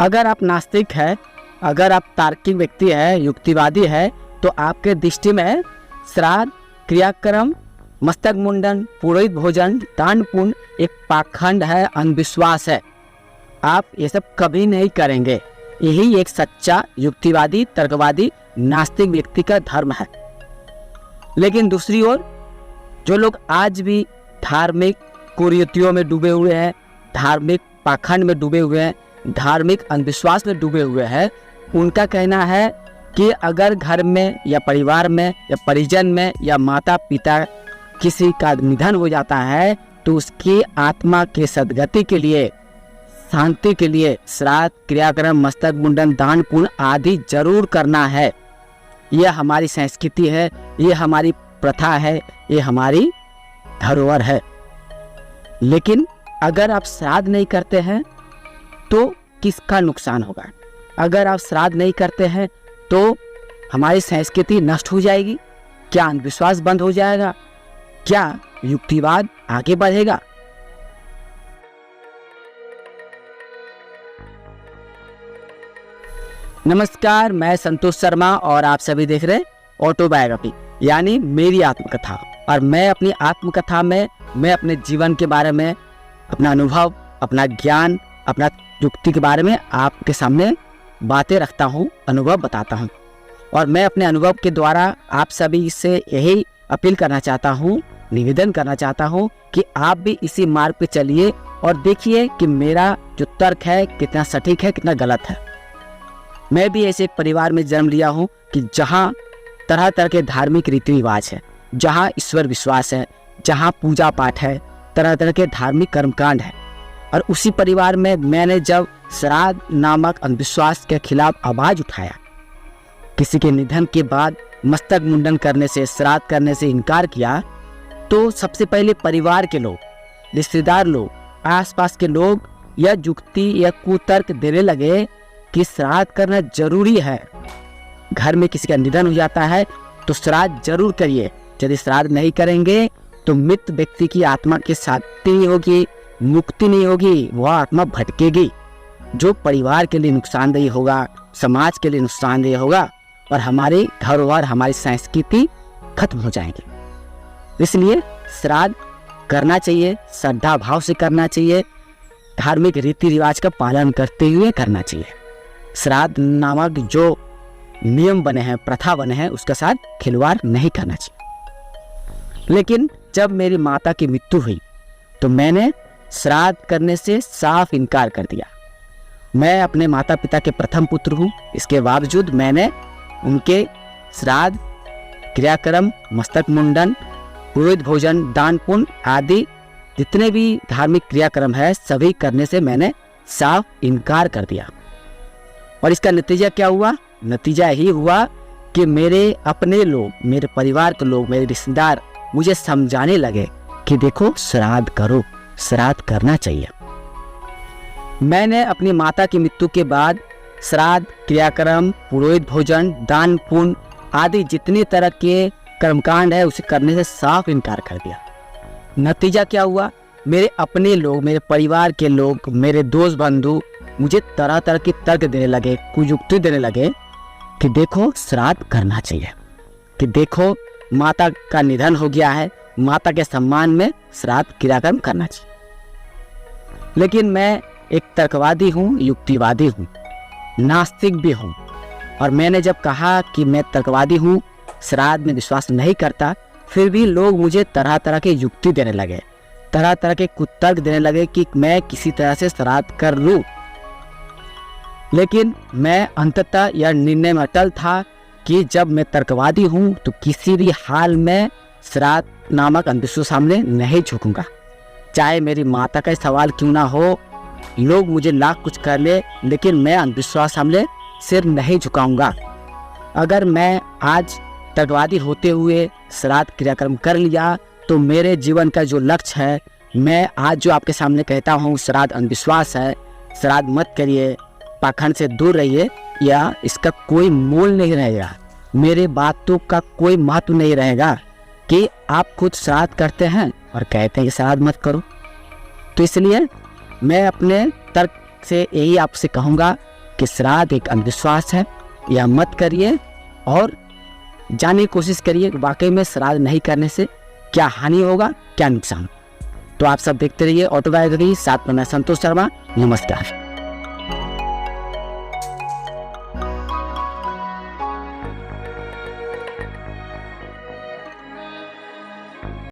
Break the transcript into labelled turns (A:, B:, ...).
A: अगर आप नास्तिक है, अगर आप तार्किक व्यक्ति है, युक्तिवादी है, तो आपके दृष्टि में श्राद्ध, क्रियाक्रम, मस्तक मुंडन, पुरोहित भोजन, दान पुण्य एक पाखंड है, अंधविश्वास है। आप ये सब कभी नहीं करेंगे। यही एक सच्चा युक्तिवादी, तर्कवादी, नास्तिक व्यक्ति का धर्म है। लेकिन दूसरी ओर जो लोग आज भी धार्मिक कुरीतियों में डूबे हुए हैं, धार्मिक पाखंड में डूबे हुए हैं, धार्मिक अंधविश्वास में डूबे हुए हैं, उनका कहना है कि अगर घर में या परिवार में या परिजन में या माता पिता किसी का निधन हो जाता है तो उसकी आत्मा के सद्गति के लिए, शांति के लिए श्राद्ध, क्रियाक्रम, मस्तक मुंडन, दान पुण्य आदि जरूर करना है। यह हमारी संस्कृति है, यह हमारी प्रथा है, ये हमारी धरोहर है। लेकिन अगर आप श्राद्ध नहीं करते हैं तो किसका नुकसान होगा? अगर आप श्राद्ध नहीं करते हैं तो हमारी संस्कृति नष्ट हो जाएगी। क्या अंधविश्वास बंद हो जाएगा? क्या युक्तिवाद आगे बढ़ेगा? नमस्कार, मैं संतोष शर्मा और आप सभी देख रहे ऑटोबायोग्राफी यानी मेरी आत्मकथा। और मैं अपनी आत्मकथा में मैं अपने जीवन के बारे में, अपना अनुभव, अपना ज्ञान, अपना युक्ति के बारे में आपके सामने बातें रखता हूँ, अनुभव बताता हूँ। और मैं अपने अनुभव के द्वारा आप सभी से यही अपील करना चाहता हूँ, निवेदन करना चाहता हूँ कि आप भी इसी मार्ग पे चलिए और देखिए कि मेरा जो तर्क है कितना सटीक है, कितना गलत है। मैं भी ऐसे एक परिवार में जन्म लिया हूँ कि जहाँ तरह तरह के धार्मिक रीति रिवाज है, जहाँ ईश्वर विश्वास है, जहाँ पूजा पाठ है, तरह तरह के धार्मिक कर्मकांड है। और उसी परिवार में मैंने जब श्राद्ध नामक अंधविश्वास के खिलाफ आवाज उठाया, किसी के निधन के बाद मस्तक मुंडन करने से, श्राद्ध करने से इनकार किया, तो सबसे पहले परिवार के लोग, रिश्तेदार लोग, आसपास के लोग यह युक्ति या कुतर्क देने लगे कि श्राद्ध करना जरूरी है। घर में किसी का निधन हो जाता है तो श्राद्ध जरूर करिए। यदि श्राद्ध नहीं करेंगे तो मृत व्यक्ति की आत्मा की शांति नहीं होगी, मुक्ति नहीं होगी, वह आत्मा भटकेगी, जो परिवार के लिए नुकसानदेही होगा, समाज के लिए नुकसानदेही होगा और हमारी धरोहर, हमारी संस्कृति खत्म हो जाएगी। इसलिए श्राद्ध करना चाहिए, श्रद्धा भाव से करना चाहिए, धार्मिक रीति रिवाज का पालन करते हुए करना चाहिए। श्राद्ध नामक जो नियम बने हैं, प्रथा बने हैं, उसके साथ खिलवाड़ नहीं करना चाहिए। लेकिन जब मेरी माता की मृत्यु हुई तो मैंने श्राद्ध करने से साफ इनकार कर दिया। मैं अपने माता पिता के प्रथम पुत्र हूँ, इसके बावजूद मैंने उनके श्राद्ध, क्रियाक्रम, मस्तक मुंडन, पुरोहित भोजन, दान पुण्य आदि जितने भी धार्मिक क्रियाक्रम है सभी करने से मैंने साफ इनकार कर दिया। और इसका नतीजा क्या हुआ? नतीजा यही हुआ कि मेरे अपने लोग, मेरे परिवार के लोग, मेरे रिश्तेदार मुझे समझाने लगे कि देखो श्राद्ध करो, श्राद्ध करना चाहिए। मैंने अपनी माता की मृत्यु के बाद श्राद्ध, क्रियाक्रम, पुरोहित भोजन, दान पुण्य आदि जितने तरह के कर्मकांड है उसे करने से साफ इनकार कर दिया। नतीजा क्या हुआ? मेरे अपने लोग, मेरे परिवार के लोग, मेरे दोस्त बंधु मुझे तरह तरह के तर्क देने लगे, कुयुक्ति देने लगे कि देखो श्राद्ध करना चाहिए, कि देखो माता का निधन हो गया है, माता के सम्मान में श्राद्ध क्रियाक्रम करना चाहिए। लेकिन मैं एक तर्कवादी हूँ, युक्तिवादी हूँ, नास्तिक भी हूँ। और मैंने जब कहा कि मैं तर्कवादी हूँ, श्राद्ध में विश्वास नहीं करता, फिर भी लोग मुझे तरह तरह के युक्ति देने लगे, तरह तरह के कुतर्क देने लगे कि मैं किसी तरह से श्राद्ध कर लूँ। लेकिन मैं अंततः यह निर्णय में अटल था कि जब मैं तर्कवादी हूँ तो किसी भी हाल में श्राद्ध नामक अंधविश्वास सामने नहीं झुकूंगा। चाहे मेरी माता का सवाल क्यों ना हो, लोग मुझे लाख कुछ कर ले, लेकिन मैं अंधविश्वास सामने सिर नहीं झुकाऊंगा। अगर मैं आज तर्कवादी होते हुए श्राद्ध क्रियाक्रम कर लिया तो मेरे जीवन का जो लक्ष्य है, मैं आज जो आपके सामने कहता हूँ श्राद्ध अंधविश्वास है, श्राद्ध मत करिए, पाखंड से दूर रहिए, या इसका कोई मोल नहीं रहेगा, मेरे बातों का कोई महत्व नहीं रहेगा कि आप खुद श्राद्ध करते हैं और कहते हैं कि श्राद्ध मत करो। तो इसलिए मैं अपने तर्क से यही आपसे कहूँगा कि श्राद्ध एक अंधविश्वास है, यह मत करिए और जानने की कोशिश करिए कि वाकई में श्राद्ध नहीं करने से क्या हानि होगा, क्या नुकसान। तो आप सब देखते रहिए ऑटोबायोग्राफी, साथ में मैं संतोष शर्मा। नमस्कार।